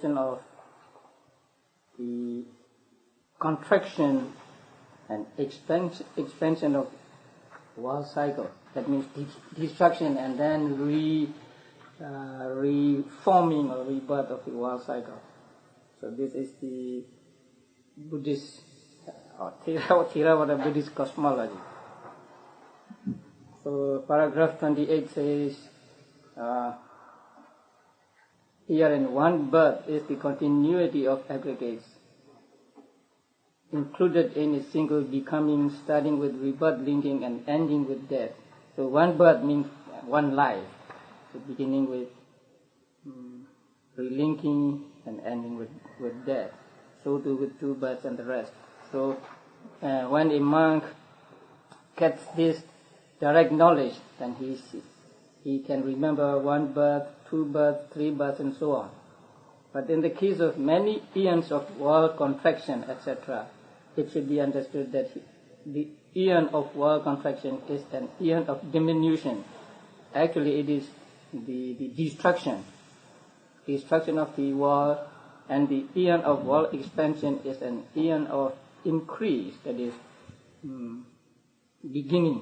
question of the contraction and expansion of world cycle. That means destruction and then reforming or rebirth of the world cycle. So this is the Buddhist or Theravada Buddhist cosmology. So paragraph 28 says, herein one birth is the continuity of aggregates, included in a single becoming, starting with rebirth, linking and ending with death. So one birth means one life, so beginning with relinking and ending with death. So too with two births and the rest. So when a monk gets this direct knowledge, then he can remember one birth, two births, three births, and so on. But in the case of many eons of world contraction, etc., it should be understood that the eon of world contraction is an eon of diminution. Actually, it is the destruction of the world, and the eon of world expansion is an eon of increase, that is beginning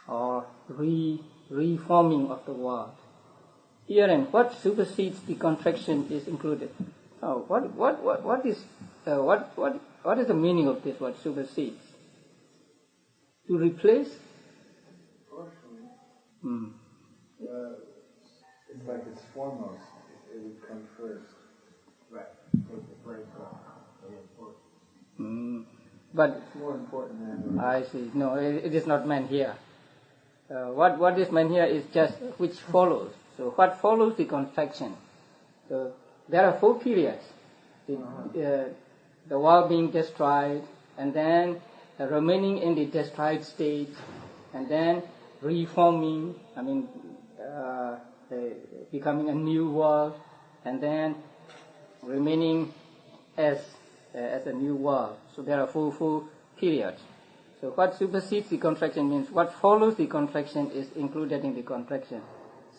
or reforming of the world. Herein, what supersedes the contraction is included. Oh, what is the meaning of this word supersedes? To replace? It's like it's foremost. It would come first. Right. Take the place off. Very important. But it's more important than I see. No, it is not meant here. What is meant here is just which follows. So what follows the contraction? So there are 4 periods. The world being destroyed, and then remaining in the destroyed state, and then reforming, becoming a new world, and then remaining as a new world. So there are four periods. So what supersedes the contraction means what follows the contraction is included in the contraction,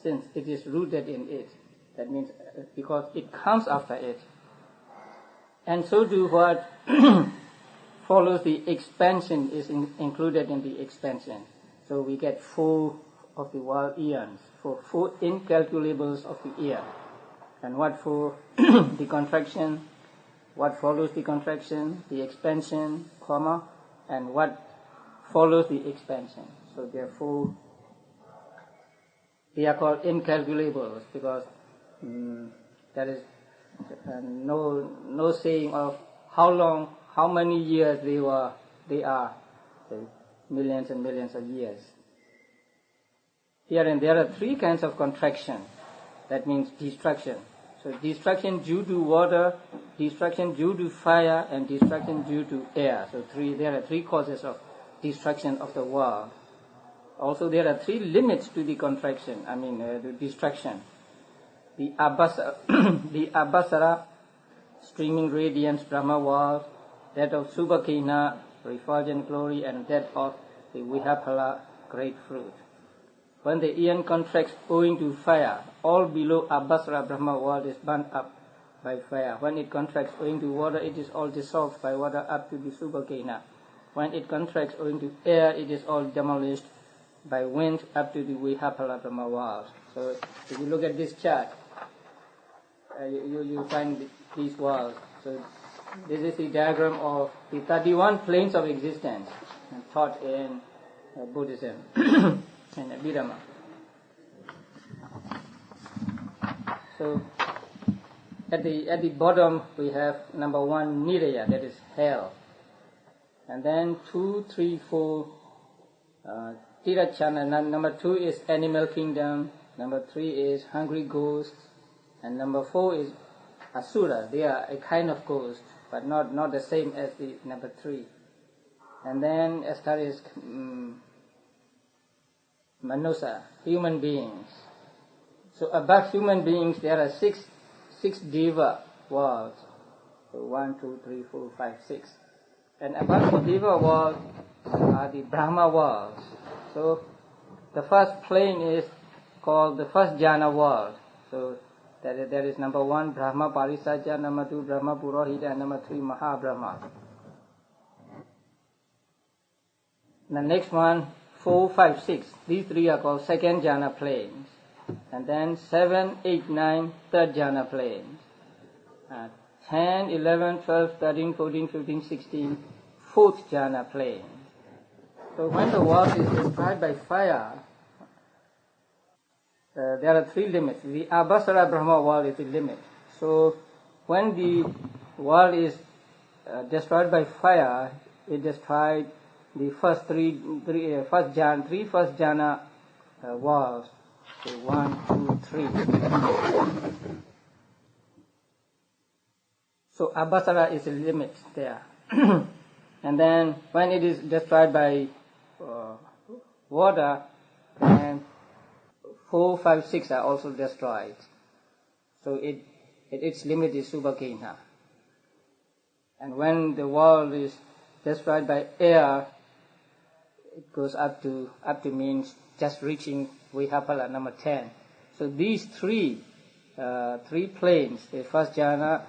since it is rooted in it. That means because it comes after it. And so do what follows the expansion is included in the expansion. So we get 4 of the world eons, 4 incalculables of the eon. And what for the contraction, what follows the contraction, the expansion, and what follows the expansion. So therefore, they are called incalculables because there is no saying of how long, how many years they are, millions and millions of years. Here and there are 3 kinds of contraction. That means destruction. So destruction due to water, destruction due to fire, and destruction due to air. So there are 3 causes of destruction of the world. Also there are 3 limits to the contraction, the destruction. The Abhasara, streaming radiance, Brahma world, that of Subhakina, refulgent glory, and that of the Vihapala, great fruit. When the eon contracts owing to fire, all below Abhasara Brahma world is burnt up by fire. When it contracts owing to water, it is all dissolved by water up to the Subhakina. When it contracts owing to air, it is all demolished by wind up to the Vihapala Brahma world. So if you look at this chart, you find these worlds. So this is the diagram of the 31 planes of existence taught in Buddhism and Abhidhamma. So at the bottom we have number 1 Niraya, that is hell, and then 2, 3, 4 Tirachana. Number 2 is animal kingdom. Number 3 is hungry ghosts, and number 4 is Asura. They are a kind of ghost, but not the same as the number 3. And then as far as Manusa, human beings. So above human beings there are six Deva worlds. So 1, 2, 3, 4, 5, 6. And above the Deva world are the Brahma worlds. So the first plane is called the first jhana world. So There is number 1, Brahma Parisajya, number 2, Brahma Purohita, and number 3, Maha Brahma. The next one, 4, 5, 6. These 3 are called second jhana planes. And then 7, 8, 9, third jhana planes. 10, 11, 12, 13, 14, 15, 16, fourth jhana plane. So when the world is destroyed by fire, there are 3 limits. The Abhasara Brahma world is the limit. So when the world is destroyed by fire, it destroyed the first three first jhana worlds. So 1, 2, 3. So Abhasara is the limit there. And then when it is destroyed by water, and 4, 5, 6 are also destroyed. So its limit is Subhakena. And when the world is destroyed by air, it goes up to means just reaching Vihapala number 10. So these three planes, the first jhana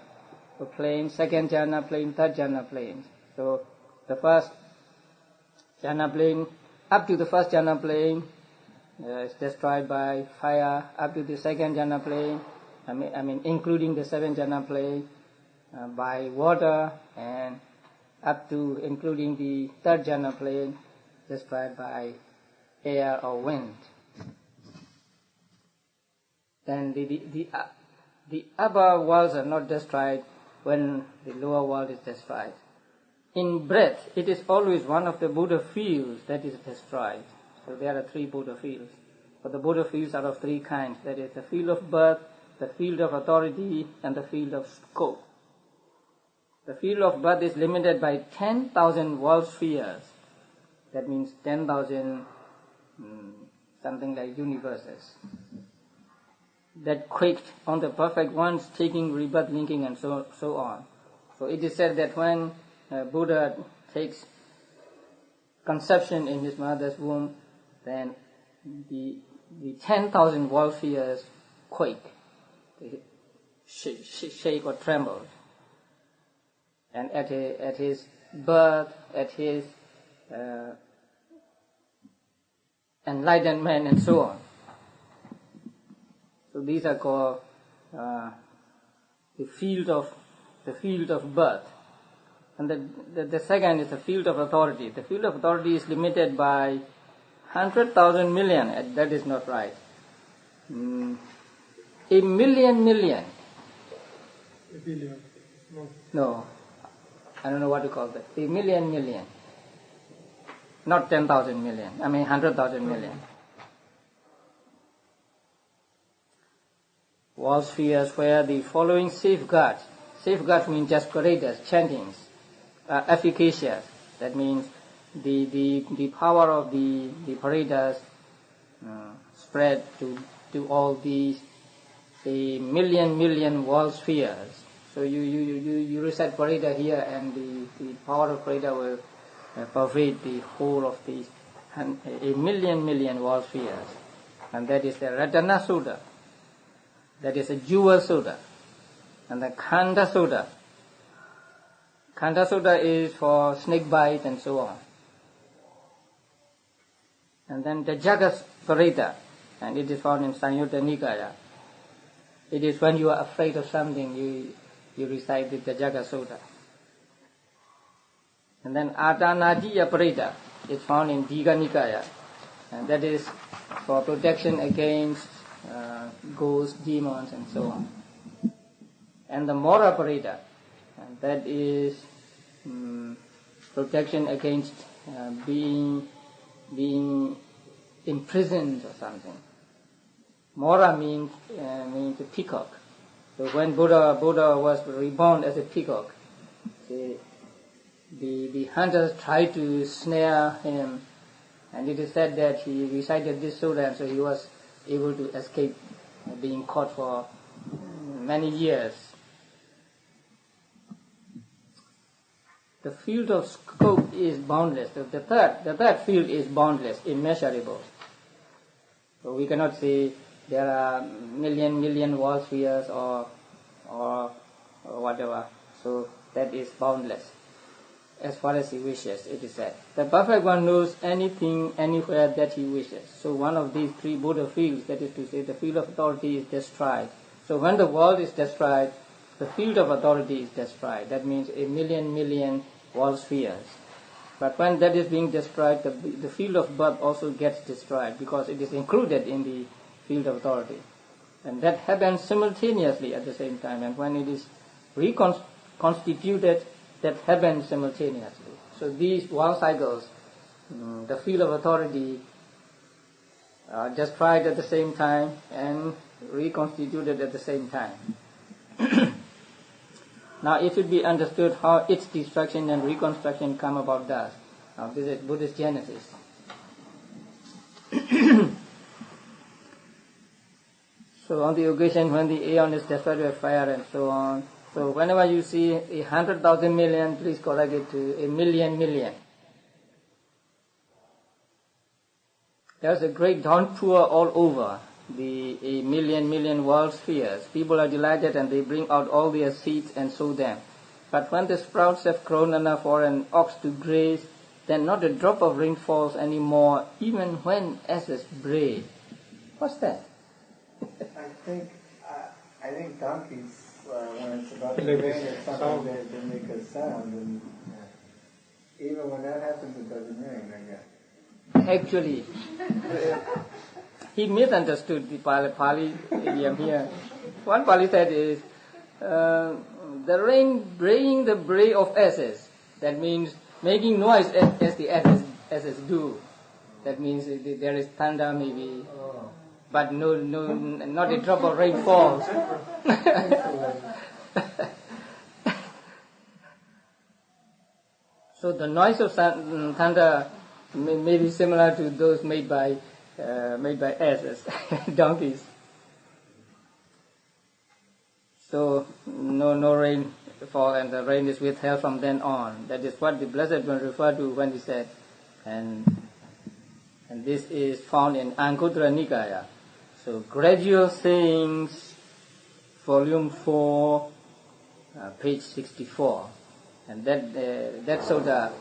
plane, second jhana plane, third jhana plane. So the first jhana plane, up to the first jhana plane, is destroyed by fire. Up to the second jhana plane, I mean including the seventh jhana plane, by water, and up to including the third jhana plane, destroyed by air or wind. Then the upper worlds are not destroyed when the lower world is destroyed. In breath, it is always one of the Buddha fields that is destroyed. So there are 3 Buddha fields. But the Buddha fields are of 3 kinds. That is the field of birth, the field of authority, and the field of scope. The field of birth is limited by 10,000 world spheres. That means 10,000 something like universes that quaked on the perfect ones, taking rebirth, linking, and so on. So it is said that when Buddha takes conception in his mother's womb, then the 10,000 world spheres quake, they shake or tremble. And at his birth, at his enlightenment, and so on. So these are called the field of birth. And the second is the field of authority. The field of authority is limited by 100,000 million. That is not right. A million. A billion. No. I don't know what to call that. A million. Not 10,000 million. I mean 100,000 million. Wall spheres where the following safeguards means just paraders, chantings, efficacious. That means the power of the paraders spread to all these a million wall spheres. So you recite parada here, and the power of parada will pervade the whole of these a million wall spheres. And that is the Ratana Sutta. That is a jewel Sutta. And the Khanda Sutta. Khanda Sutta is for snake bite and so on. And then the Jagas Parita, and it is found in Sanyutta Nikaya. It is when you are afraid of something, you recite the Jaga Sutta. And then Atanadiya Parita is found in Diga Nikaya, and that is for protection against ghosts, demons, and so on. And the Mora Parita, and that is protection against being imprisoned or something. Mora means a peacock. So when Buddha was reborn as a peacock, the hunters tried to snare him, and it is said that he recited this sutta, and so he was able to escape being caught for many years. The field of scope is boundless. The third field is boundless, immeasurable. So we cannot say there are million world spheres or whatever. So that is boundless. As far as he wishes, it is said. The perfect one knows anything, anywhere that he wishes. So one of these three Buddha fields, that is to say, the field of authority is destroyed. So when the world is destroyed, the field of authority is destroyed. That means a million world spheres. But when that is being destroyed, the field of birth also gets destroyed because it is included in the field of authority. And that happens simultaneously at the same time. And when it is reconstituted, that happens simultaneously. So these world cycles, the field of authority are destroyed at the same time and reconstituted at the same time. Now it should be understood how its destruction and reconstruction come about thus. Now this is Buddhist genesis. So on the occasion when the aeon is destroyed by fire and so on, so whenever you see 100,000 million, please correct it to a million. There's a great downpour all over the a million world spheres. People are delighted and they bring out all their seeds and sow them. But when the sprouts have grown enough for an ox to graze, then not a drop of rain falls anymore, even when asses bray. What's that? I think donkeys, when it's about to rain or something, they make a sound, and even when that happens, it doesn't rain, I guess. Actually, he misunderstood the Pali idiom here. What Pali said is, the rain braying the bray of asses. That means making noise as the asses do. That means there is thunder maybe. But no, not a drop of rain falls. So the noise of thunder may be similar to those made by asses, donkeys. So no rain fall, and the rain is withheld from then on. That is what the Blessed One referred to when he said, and this is found in Anguttara Nikaya. So Gradual Sayings, Volume 4, page 64, and that sutta,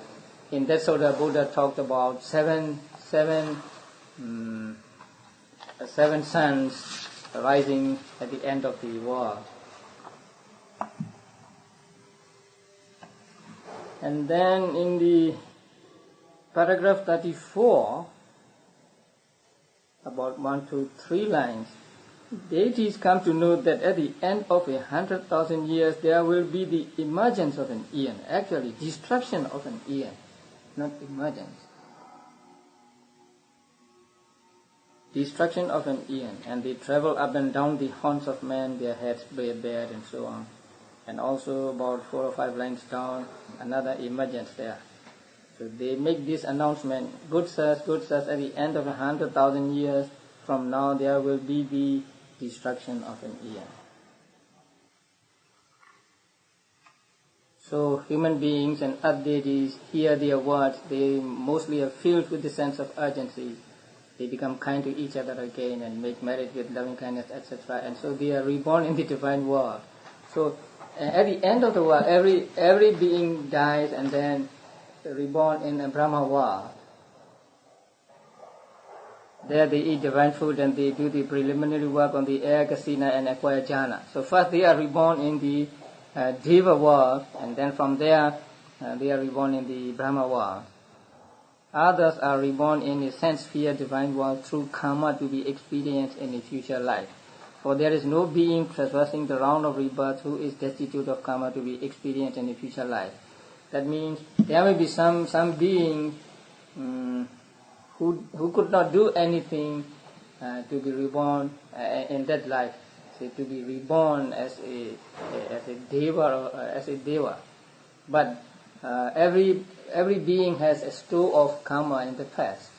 in that sutta, Buddha talked about seven suns rising at the end of the world. And then in the paragraph 34, about 1 to 3 lines, deities come to know that at the end of 100,000 years there will be the emergence of an eon. Actually, destruction of an eon, not emergence. Destruction of an eon, and they travel up and down the haunts of men, their heads bared and so on. And also about 4 or 5 lines down, another emergence there. So they make this announcement, good sirs, at the end of 100,000 years from now there will be the destruction of an eon. So human beings and earth deities hear their words, they mostly are filled with the sense of urgency. They become kind to each other again and make marriage with loving kindness, etc. And so they are reborn in the divine world. So at the end of the world, every being dies and then reborn in a Brahma world. There they eat divine food and they do the preliminary work on the air, kasina and acquire jhana. So first they are reborn in the Deva world, and then from there they are reborn in the Brahma world. Others are reborn in a sense sphere divine world through karma to be experienced in a future life. For there is no being traversing the round of rebirth who is destitute of karma to be experienced in a future life. That means there may be some being who could not do anything to be reborn in that life, say to be reborn as a deva or as a deva. But every being has a store of karma in the past,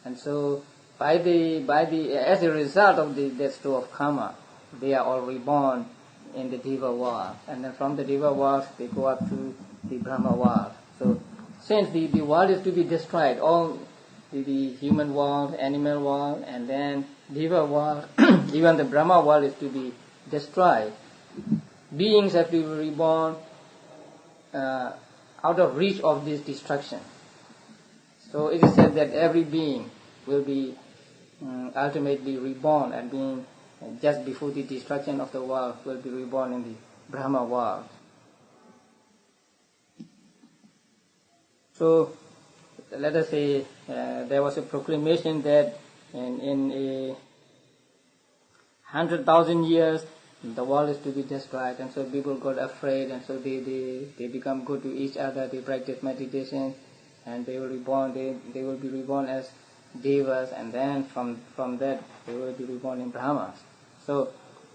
and so as a result of that store of karma, they are all reborn in the deva world, and then from the deva world they go up to the Brahma world. So since the world is to be destroyed, all the human world, animal world, and then Deva world, even the Brahma world is to be destroyed. Beings have to be reborn out of reach of this destruction. So it is said that every being will be ultimately reborn, and being just before the destruction of the world will be reborn in the Brahma world. So let us say there was a proclamation that in a 100,000 years the world is to be destroyed, and so people got afraid, and so they become good to each other, they practice meditation, and they will they will be reborn as devas, and then from that they will be reborn in Brahmas. So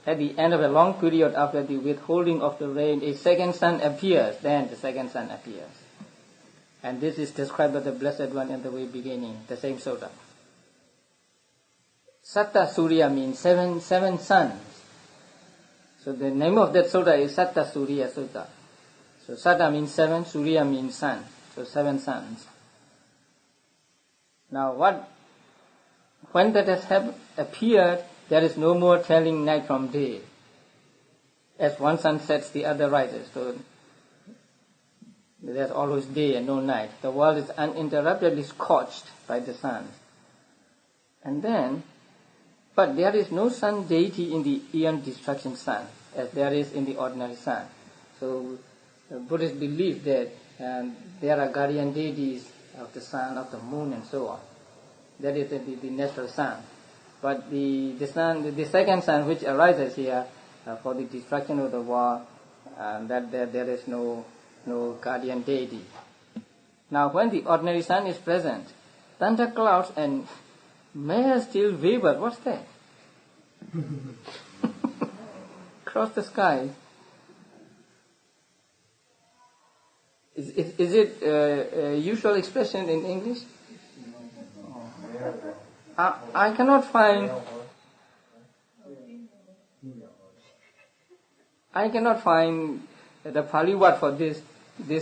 at the end of a long period after the withholding of the rain, a second sun appears, then the second sun appears. And this is described by the Blessed One in the very beginning, the same sutta. Satta Surya means seven suns. So the name of that sutta is Satta Surya Sutta. So Satta means seven, Surya means sun. So 7 suns. Now when that has appeared, there is no more telling night from day. As one sun sets, the other rises. So there's always day and no night. The world is uninterruptedly scorched by the sun. And then, but there is no sun deity in the eon destruction sun, as there is in the ordinary sun. So Buddhists believe that there are guardian deities of the sun, of the moon, and so on. That is the natural sun. But the second sun which arises here for the destruction of the world, that there is no guardian deity. Now when the ordinary sun is present, thunder clouds and mere still vapor, what's that? Across the sky. Is it a usual expression in English? I cannot find the Pali word for this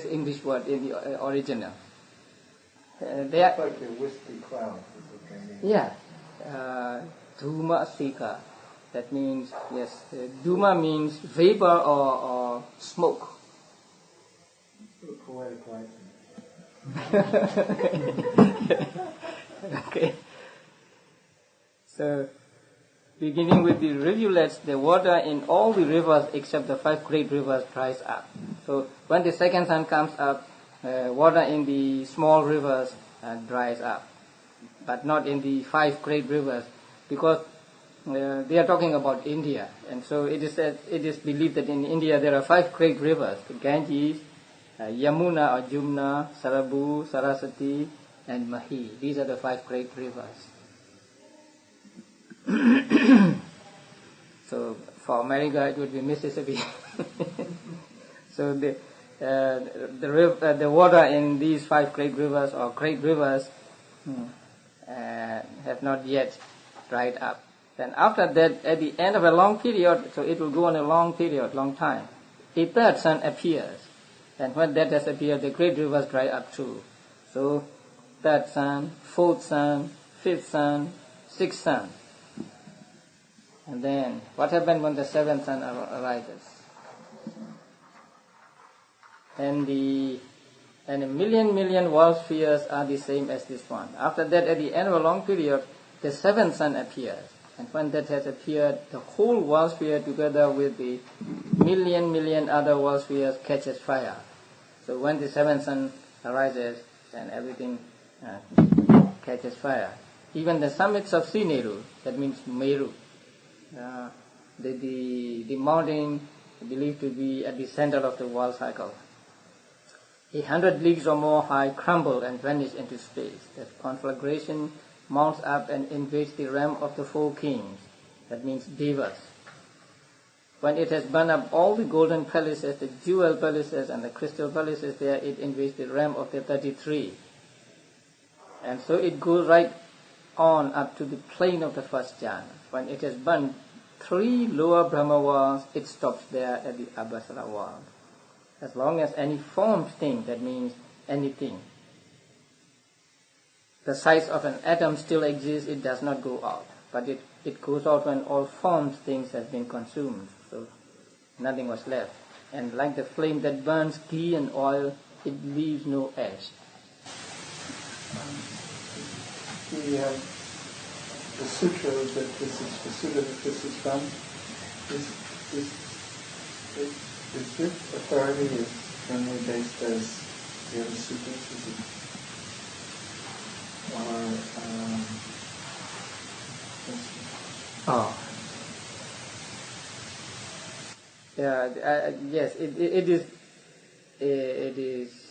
English word in the original. They are like the wispy clouds. Yeah, Dhuma Sika. That means, yes, Dhuma means vapor or smoke. Poetic license. Okay. So, beginning with the rivulets, the water in all the rivers except the 5 great rivers dries up. So, when the second sun comes up, water in the small rivers dries up, but not in the 5 great rivers, because they are talking about India, and so it is believed that in India there are 5 great rivers: the Ganges, Yamuna or Jumna, Sarabu, Saraswati, and Mahi. These are the 5 great rivers. So for America it would be Mississippi. So the water in these 5 great rivers or great rivers have not yet dried up. Then after that, at the end of a long period, so it will go on a long period, long time, a third sun appears. And when that has appeared, the great rivers dry up too. So, third sun, fourth sun, fifth sun, sixth sun. And then, what happens when the seventh sun arises? And a million world spheres are the same as this one. After that, at the end of a long period, the seventh sun appears. And when that has appeared, the whole world sphere together with the million other world spheres catches fire. So when the seventh sun arises, then everything catches fire. Even the summits of Sineru, that means Meru, the mountain believed to be at the center of the world cycle, 100 leagues or more high, crumble and vanish into space. The conflagration mounts up and invades the realm of the 4 kings, that means Devas. When it has burned up all the golden palaces, the jewel palaces and the crystal palaces there, it invades the realm of the 33. And so it goes right on up to the plane of the first jhana. When it has burned 3 lower Brahma worlds, it stops there at the Abhasara world. As long as any formed thing, that means anything, the size of an atom still exists, it does not go out. But it goes out when all formed things have been consumed, so nothing was left. And like the flame that burns ghee and oil, it leaves no ash. We have the sutra that this is the sutra that this is from. Is this authority is firmly based as the other sutras? Is it, yes, it is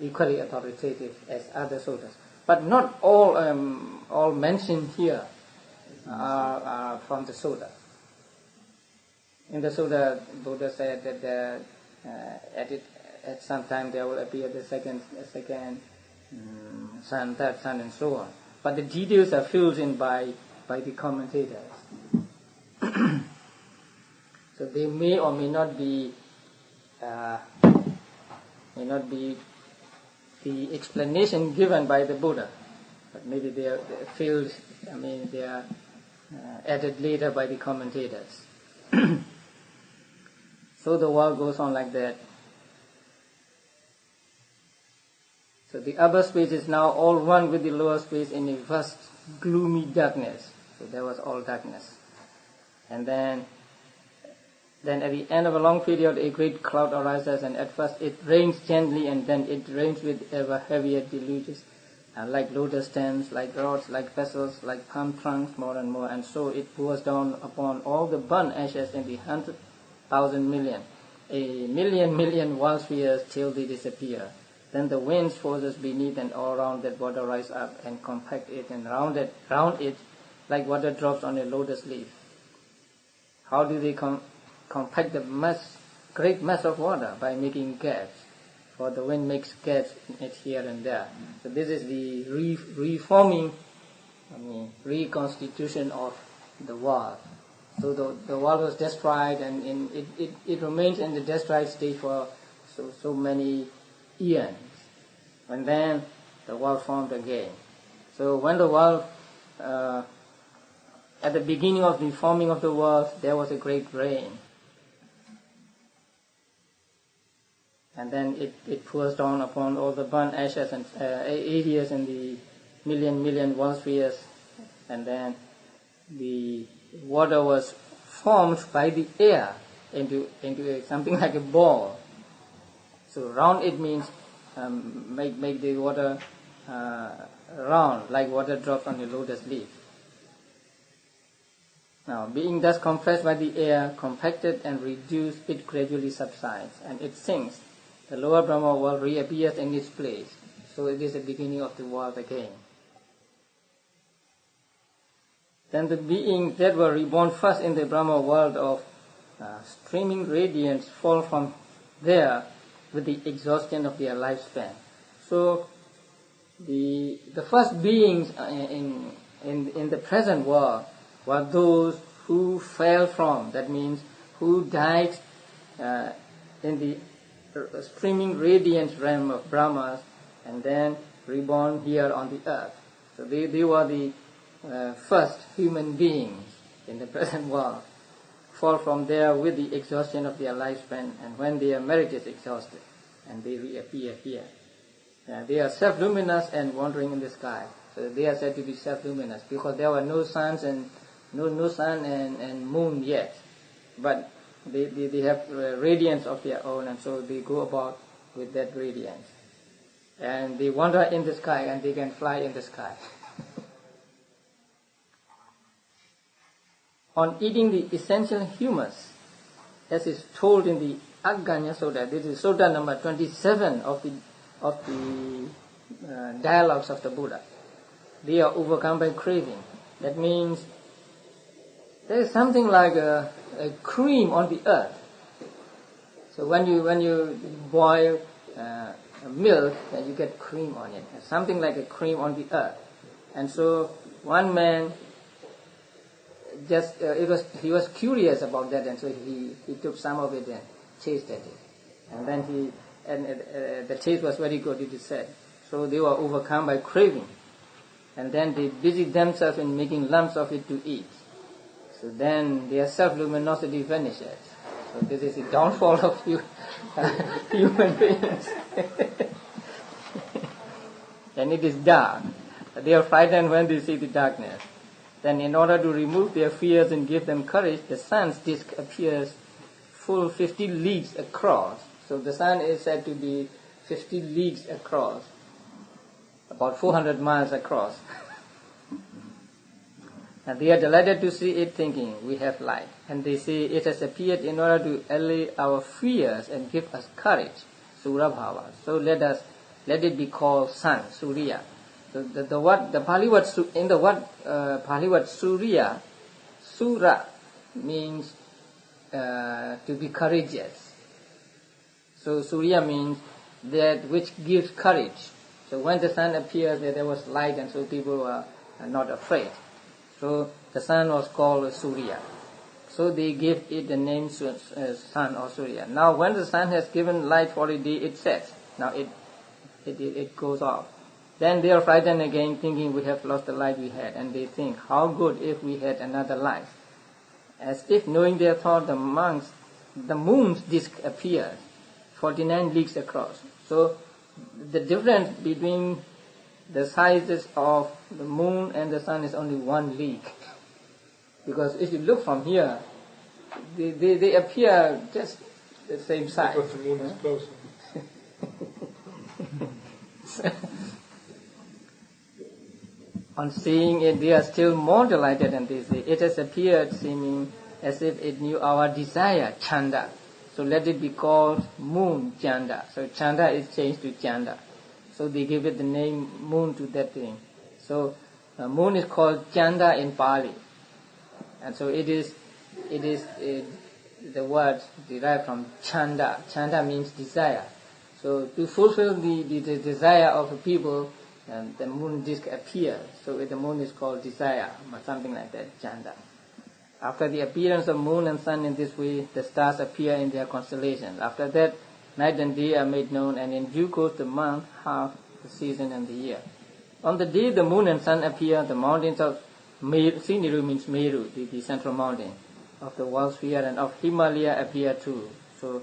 equally authoritative as other sutras, but not all mentioned here are from the Sutta. In the Sutta, Buddha said that at some time there will appear the second sun, third sun, and so on. But the details are filled in by the commentators. So they may or may not be the explanation given by the Buddha, but maybe they are filled. They are added later by the commentators. So the world goes on like that. So the upper space is now all one with the lower space in a vast gloomy darkness. So there was all darkness. And then at the end of a long period a great cloud arises, and at first it rains gently, and then it rains with ever heavier deluges, like lotus stems, like rods, like vessels, like palm trunks, more and more, and so it pours down upon all the burnt ashes in the 100,000 million, a million world spheres till they disappear. Then the winds, forces beneath and all around that water rise up and compact it and round it like water drops on a lotus leaf. How do they compact the great mass of water? By making gaps, for the wind makes gaps in it here and there. So this is the reconstitution of the world. So the world was destroyed, and it remains in the destroyed state for so many eons. And then the world formed again. So when the world, at the beginning of the forming of the world, there was a great rain. And then it pours down upon all the burnt ashes and areas in the million world spheres. And then the water was formed by the air into something like a ball. So round it means make the water round, like water drops on a lotus leaf. Now, being thus compressed by the air, compacted and reduced, it gradually subsides and it sinks. The lower Brahma world reappears in its place. So it is the beginning of the world again. Then the beings that were reborn first in the Brahma world of streaming radiance fall from there with the exhaustion of their lifespan. So the first beings in the present world were those who fell from, that means who died in the streaming radiance realm of Brahmas and then reborn here on the earth. So they were the first human beings in the present world, fall from there with the exhaustion of their lifespan, and when their merit is exhausted, and they reappear here. They are self-luminous and wandering in the sky. So they are said to be self-luminous because there were no suns and no sun and moon yet, but they have radiance of their own, and so they go about with that radiance, and they wander in the sky, and they can fly in the sky. On eating the essential humus, as is told in the Aganya Sutta, this is Sutta number 27 of the dialogues of the Buddha, they are overcome by craving. That means there is something like a cream on the earth. So when you boil milk, then you get cream on it. Something like a cream on the earth. And so one man he was curious about that, and so he took some of it and tasted it, and then the taste was very good, it is said. So they were overcome by craving. and then they busy themselves in making lumps of it to eat. So then their self-luminosity vanishes. So this is the downfall of human beings. And it is dark. They are frightened when they see the darkness. Then in order to remove their fears and give them courage, the sun's disk appears full 50 leagues across. So the sun is said to be 50 leagues across, about 400 miles across. And they are delighted to see it, thinking, we have light. And they say, it has appeared in order to allay our fears and give us courage, Surabhava. So let it be called sun, Surya. So the Pali word, in the word Pali word Surya, Sura means to be courageous. So Surya means that which gives courage. So when the sun appears, there was light, and so people were not afraid. So the sun was called Surya. So they give it the name sun or Surya. Now when the sun has given light for a day, it sets. Now it goes off. Then they are frightened again, thinking we have lost the light we had, and they think, how good if we had another light. As if knowing their thought, the moon's disk appears, 49 leagues across. So the difference between the sizes of the moon and the sun is only 1 league. Because if you look from here, they appear just the same size. Because the moon is closer. On seeing it, they are still more delighted, and they say, it has appeared seeming as if it knew our desire, Chanda. So let it be called moon, Chanda. So Chanda is changed to Chanda. So they give it the name moon to that thing. So moon is called Chanda in Pali. And so it is the word derived from Chanda. Chanda means desire. So to fulfill the desire of the people, the moon disk appears. So the moon is called desire, or something like that, Chanda. After the appearance of moon and sun in this way, the stars appear in their constellations. After that, night and day are made known, and in due course the month, half, the season, and the year. On the day the moon and sun appear, the mountains of Siniru means Meru, the central mountain of the world sphere, and of Himalaya appear too. So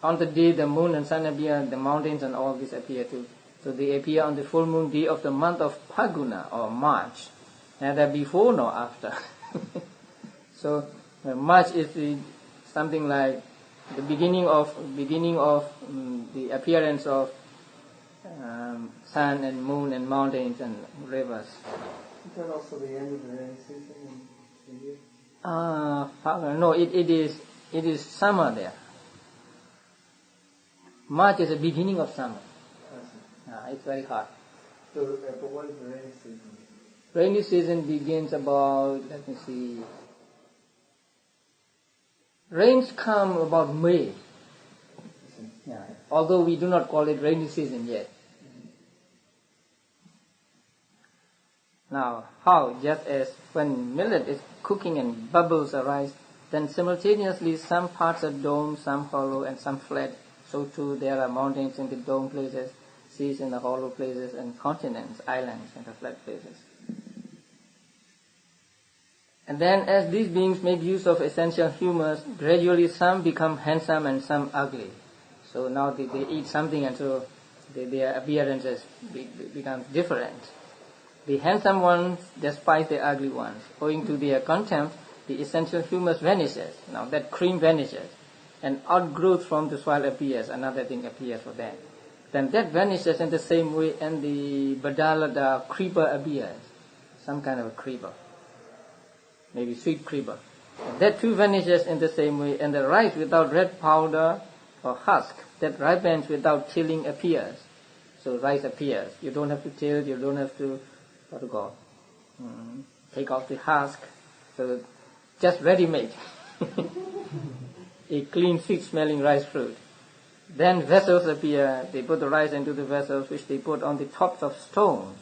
on the day the moon and sun appear, the mountains and all this appear too. So they appear on the full moon day of the month of Phaguna or March, neither before nor after. So March is something like the beginning of the appearance of sun and moon and mountains and rivers. Is that also the end of the rainy season in India? No, it is summer there. March is the beginning of summer. It's very hot. So, but what is the rainy season? Rainy season begins about, let me see, rains come about May. Although we do not call it rainy season yet. Now, how? Just as when millet is cooking and bubbles arise, then simultaneously some parts are domed, some hollow, and some flat. So too there are mountains in the dome places, seas in the hollow places, and continents, islands in the flat places. And then as these beings make use of essential humours, gradually some become handsome and some ugly. So now they eat something, and so their appearances become different. The handsome ones despise the ugly ones. Owing to their contempt, the essential humours vanishes. Now that cream vanishes, and outgrowth from the soil appears, another thing appears for them. Then that vanishes in the same way, and the badalada creeper appears, some kind of a creeper, maybe sweet creeper. And that too vanishes in the same way, and the rice without red powder or husk that ripens without tilling appears. So rice appears. You don't have to till, you don't have to take off the husk. So just ready-made. A clean, sweet-smelling rice fruit. Then vessels appear. They put the rice into the vessels, which they put on the tops of stones.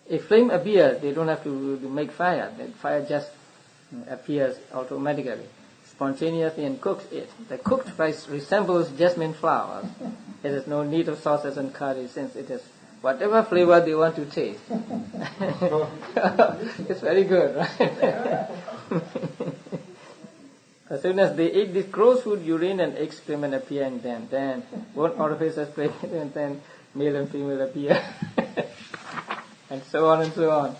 A flame appears. They don't have to make fire. The fire just appears automatically, spontaneously, and cooks it. The cooked rice resembles jasmine flowers. It has no need of sauces and curry, since it has whatever flavor they want to taste. It's very good, right? As soon as they eat this gross food, urine and excrement appear in them. Then both orifices break, and then male and female appear. And so on and so on.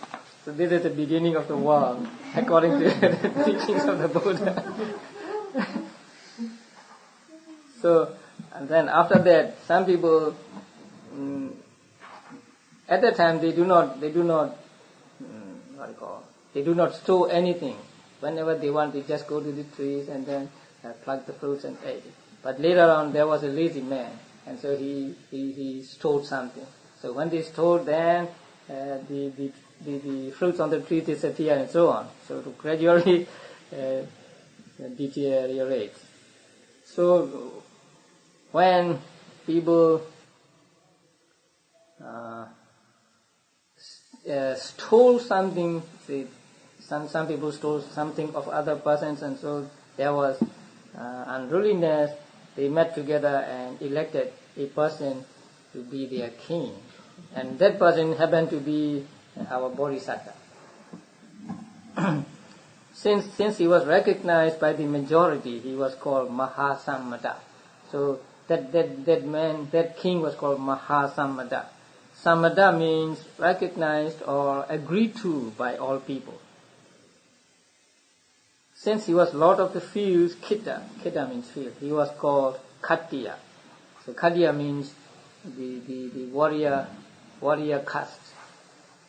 So this is the beginning of the world, according to the teachings of the Buddha. So, and then after that, some people, at that time they do not store anything. Whenever they want, they just go to the trees and then pluck the fruits and eat it. But later on, there was a lazy man, and so he stored something. So when they stored, then the fruits on the tree disappear and so on. So to gradually deteriorate. So when people stole something, say, some people stole something of other persons, and so there was unruliness. They met together and elected a person to be their king, and that person happened to be our Bodhisattva. Since he was recognized by the majority, he was called Mahasammata. So that man, that king was called Mahasammata. Sammata means recognized or agreed to by all people. Since he was lord of the fields, Kita means field, he was called Khattiya. So Khattiya means the warrior caste,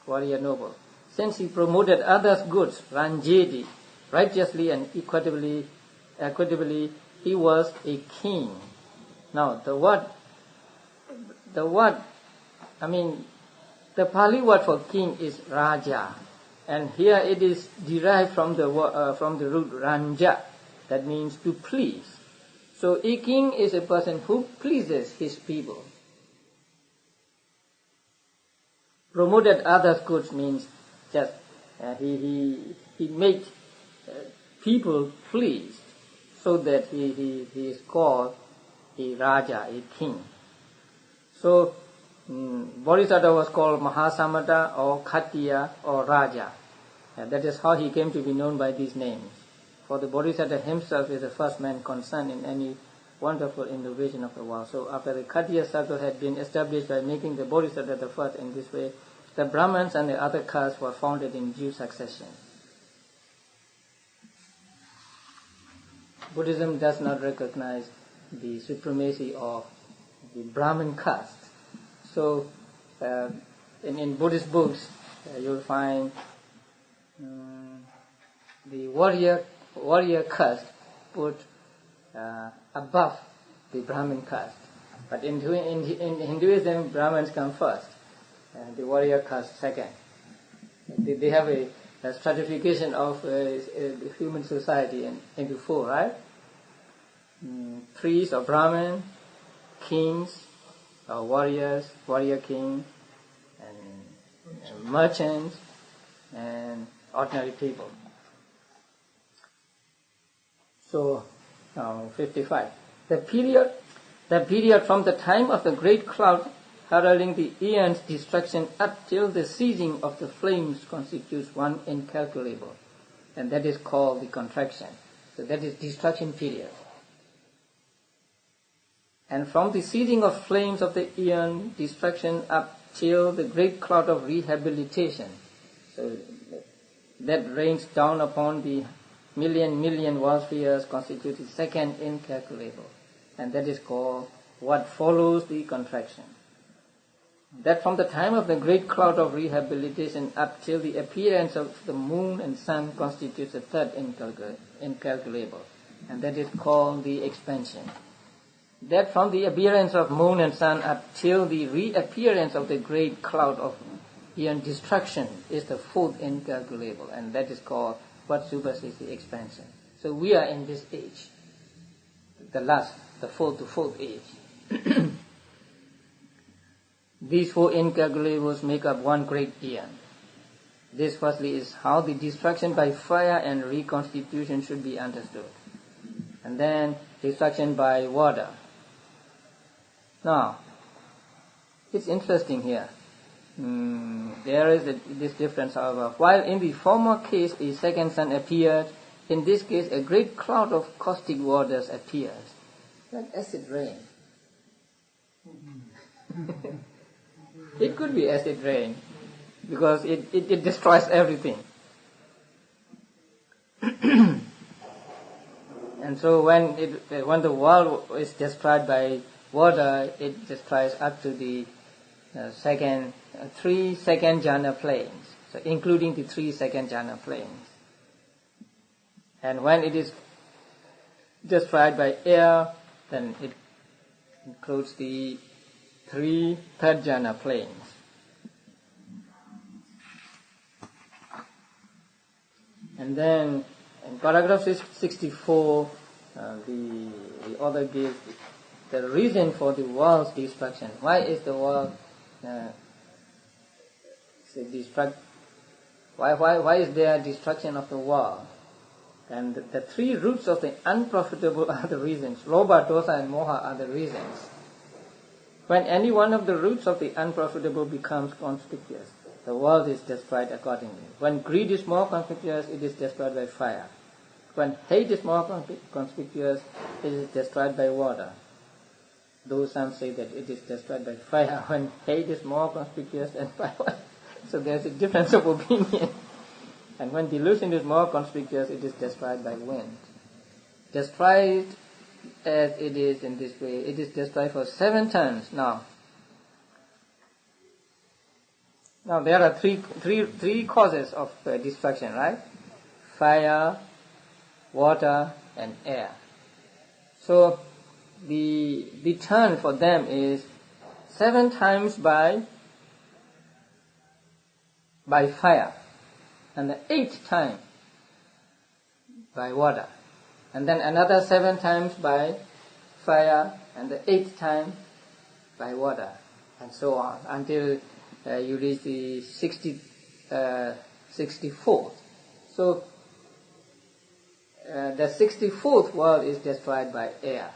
warrior noble. Since he promoted others' goods, Ranjedi, righteously and equitably, he was a king. Now the Pali word for king is Raja. And here it is derived from the root ranja, that means to please. So a king is a person who pleases his people. Promoted others' goods means just he made people pleased, so that he is called a Raja, a king. So Bodhisattva was called Mahasammata or Khattiya or Raja. And that is how he came to be known by these names. For the Bodhisattva himself is the first man concerned in any wonderful innovation of the world. So after the Khattiya circle had been established by making the Bodhisattva the first in this way, the Brahmins and the other castes were founded in due succession. Buddhism does not recognize the supremacy of the Brahmin caste. So, in Buddhist books, you'll find the warrior caste put above the Brahmin caste. But in Hinduism, Brahmins come first, and the warrior caste second. They have a stratification of the human society into four, right? Priests or Brahmin, kings, warriors, warrior king, and merchants, and ordinary people. So, 55. The period from the time of the great cloud heralding the aeon's destruction up till the ceasing of the flames constitutes one incalculable, and that is called the contraction. So that is destruction period. And from the ceasing of flames of the aeon, destruction up till the great cloud of rehabilitation, so that rains down upon the million world spheres, constitutes the second incalculable, and that is called what follows the contraction. That from the time of the great cloud of rehabilitation up till the appearance of the moon and sun constitutes the third incalculable, and that is called the expansion. That from the appearance of moon and sun up till the reappearance of the great cloud of aeon destruction is the fourth incalculable, and that is called what supersedes the expansion. So we are in this age, the fourth age. These four incalculables make up one great aeon. This firstly is how the destruction by fire and reconstitution should be understood. And then destruction by water. Now, it's interesting here. there is this difference, however. While in the former case a second sun appeared, in this case a great cloud of caustic waters appears, like acid rain. It could be acid rain, because it destroys everything. And so when the world is destroyed by water, it destroys up to the 3 second jhana planes, so including the 3 second jhana planes. And when it is destroyed by air, then it includes the 3 third jhana planes. And then in paragraph 64, the author gives the reason for the world's destruction. Why is the world why is there destruction of the world? And the 3 roots of the unprofitable are the reasons. Lobha, dosa and moha are the reasons. When any one of the roots of the unprofitable becomes conspicuous, the world is destroyed accordingly. When greed is more conspicuous, it is destroyed by fire. When hate is more conspicuous, it is destroyed by water. Though some say that it is destroyed by fire, when hate is more conspicuous than by water. So there's a difference of opinion. And when delusion is more conspicuous, it is destroyed by wind. Destroyed as it is in this way, it is destroyed for 7 times now. Now there are three causes of destruction, right? Fire, water, and air. So the turn for them is 7 times by fire, and the 8th time by water, and then another 7 times by fire, and the 8th time by water, and so on, until you reach the 64th. So the 64th world is destroyed by air.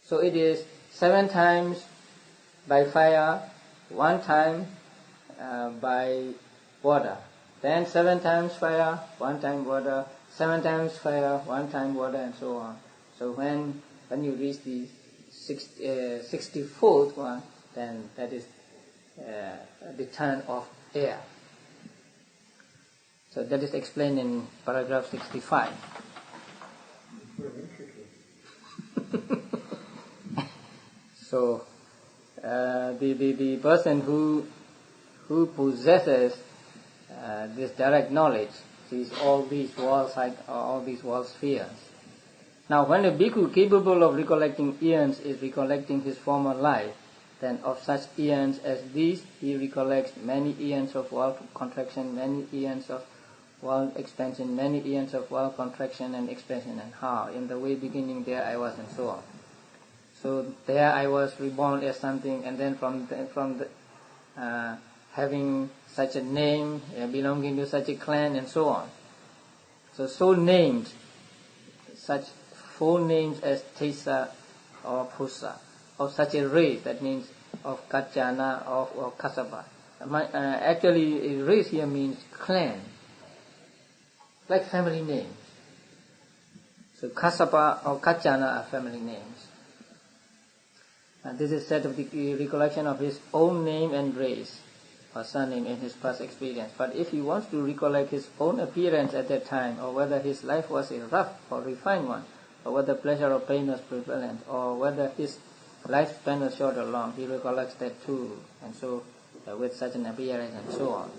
So it is 7 times by fire, 1 time by water, then 7 times fire, 1 time water, 7 times fire, 1 time water, and so on. So when you reach the 64th one, then that is the turn of air. So that is explained in paragraph 65. So the person who possesses this direct knowledge sees all these world spheres. Now, when a bhikkhu capable of recollecting eons is recollecting his former life, then of such eons as these he recollects many eons of world contraction, many eons of world expansion, many eons of world contraction and expansion, and how in the way beginning there I was, and so on. So there I was reborn as something, and then from having such a name, belonging to such a clan, and so on. So named, such 4 names as Tesa or Pusa, of such a race, that means of Kachana or Kasapa. Actually, a race here means clan, like family names. So Kasapa or Kachana are family names. And this is said of the recollection of his own name and race, or surname in his past experience. But if he wants to recollect his own appearance at that time, or whether his life was a rough or refined one, or whether pleasure or pain was prevalent, or whether his lifespan was short or long, he recollects that too. And so with such an appearance, and so on.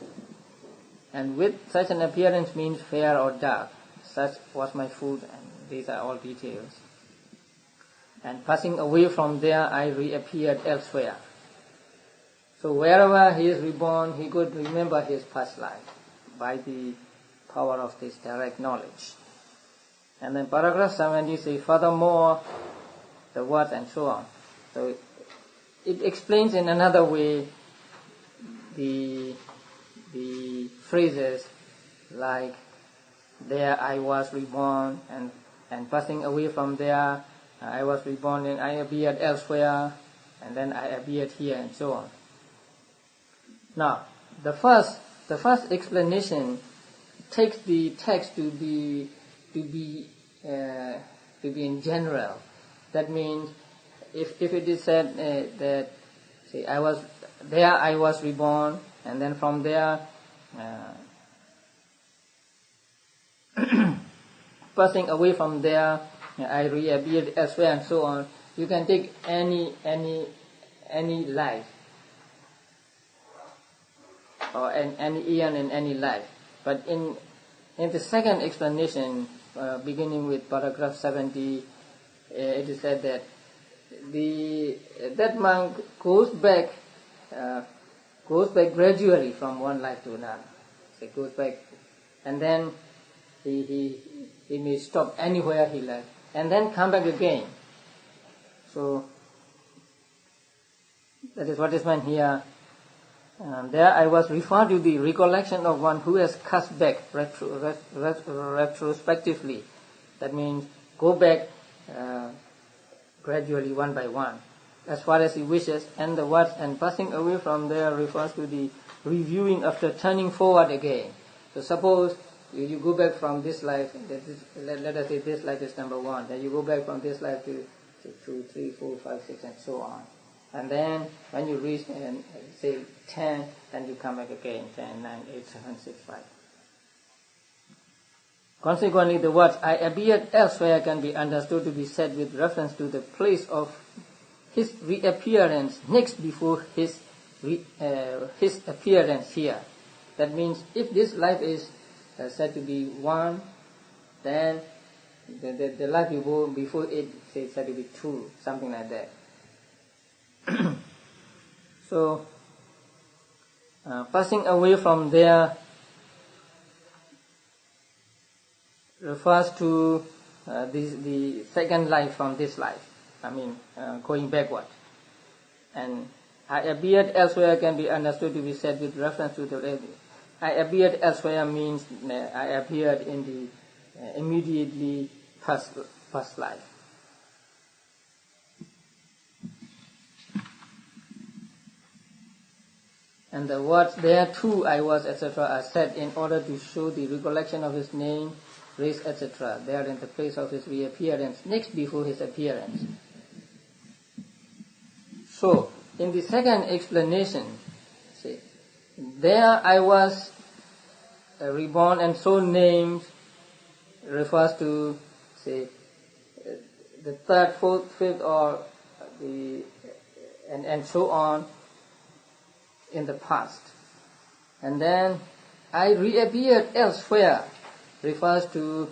And with such an appearance means fair or dark. Such was my food, and these are all details. And passing away from there, I reappeared elsewhere. So wherever he is reborn, he could remember his past life by the power of this direct knowledge. And then paragraph 70 says, furthermore, the words and so on. So it explains in another way the phrases like, there I was reborn, and passing away from there, I was reborn and I appeared elsewhere, and then I appeared here, and so on. Now, the first explanation takes the text to be in general. That means, if it is said that, say, I was reborn, and then from there, passing away from there, I reappeared elsewhere, and so on. You can take any life, or any eon in any life. But in the second explanation, beginning with paragraph 70, it is said that that monk goes back gradually from one life to another. So it goes back, and then he may stop anywhere he likes, and then come back again. So that is what is meant here. There I was referred to the recollection of one who has cast back retrospectively. That means go back gradually, one by one, as far as he wishes, and the words "and passing away from there" refers to the reviewing after turning forward again. So suppose you go back from this life, let us say this life is number 1, then you go back from this life to 2, 3, 4, 5, 6, and so on. And then when you reach, say 10, then you come back again, 10, 9, 8, 7, 6, 5. Consequently, the words "I appeared elsewhere" can be understood to be said with reference to the place of his reappearance next before his appearance here. That means if this life is said to be 1, then the life you go before it is said to be 2, something like that. So, passing away from there refers to the second life from this life. Going backward. And "I appeared elsewhere" can be understood to be said with reference to the "I appeared elsewhere" means I appeared in the immediately past life. And the words "there too I was," etc. are said in order to show the recollection of his name, race, etc. There in the place of his reappearance, next before his appearance. So, in the second explanation, say, "there I was reborn and so named" refers to, say, the third, fourth, fifth, or and so on in the past. And then "I reappeared elsewhere" refers to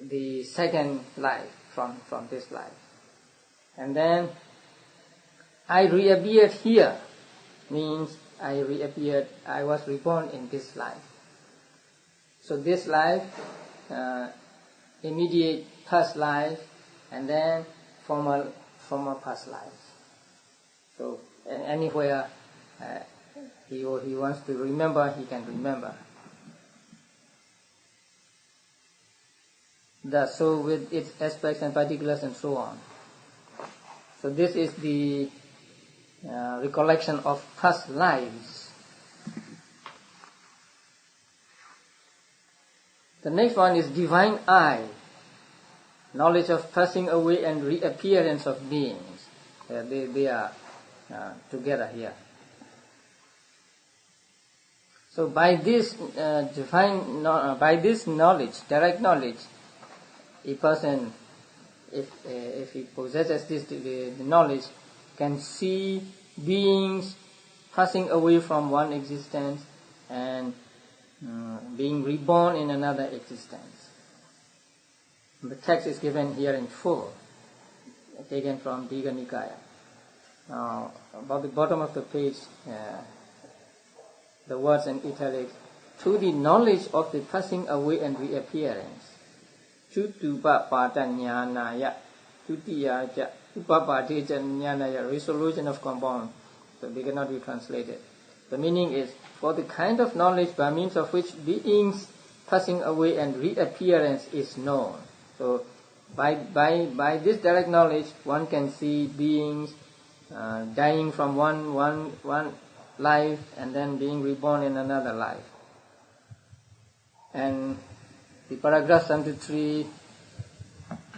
the second life from this life. And then "I reappeared here" means I was reborn in this life. So this life, immediate past life, and then former past life. So anywhere he wants to remember, he can remember. Thus, so with its aspects and particulars and so on. So this is the recollection of past lives. The next one is divine eye, knowledge of passing away and reappearance of beings. They are together here. So by this by this knowledge, direct knowledge, a person, if he possesses this the knowledge, can see beings passing away from one existence and being reborn in another existence. The text is given here in full, taken from Digha Nikaya. Now, about the bottom of the page, the words in italics: "to the knowledge of the passing away and reappearance, Chutupa Patanyanaya, Tutiyaja, Upapateja Nyanaya," resolution of compound. So they cannot be translated. The meaning is, for the kind of knowledge by means of which beings passing away and reappearance is known. So by this direct knowledge, one can see beings dying from one life and then being reborn in another life. And the paragraph 73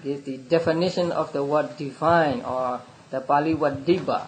gives the definition of the word divine, or the Pali word diva.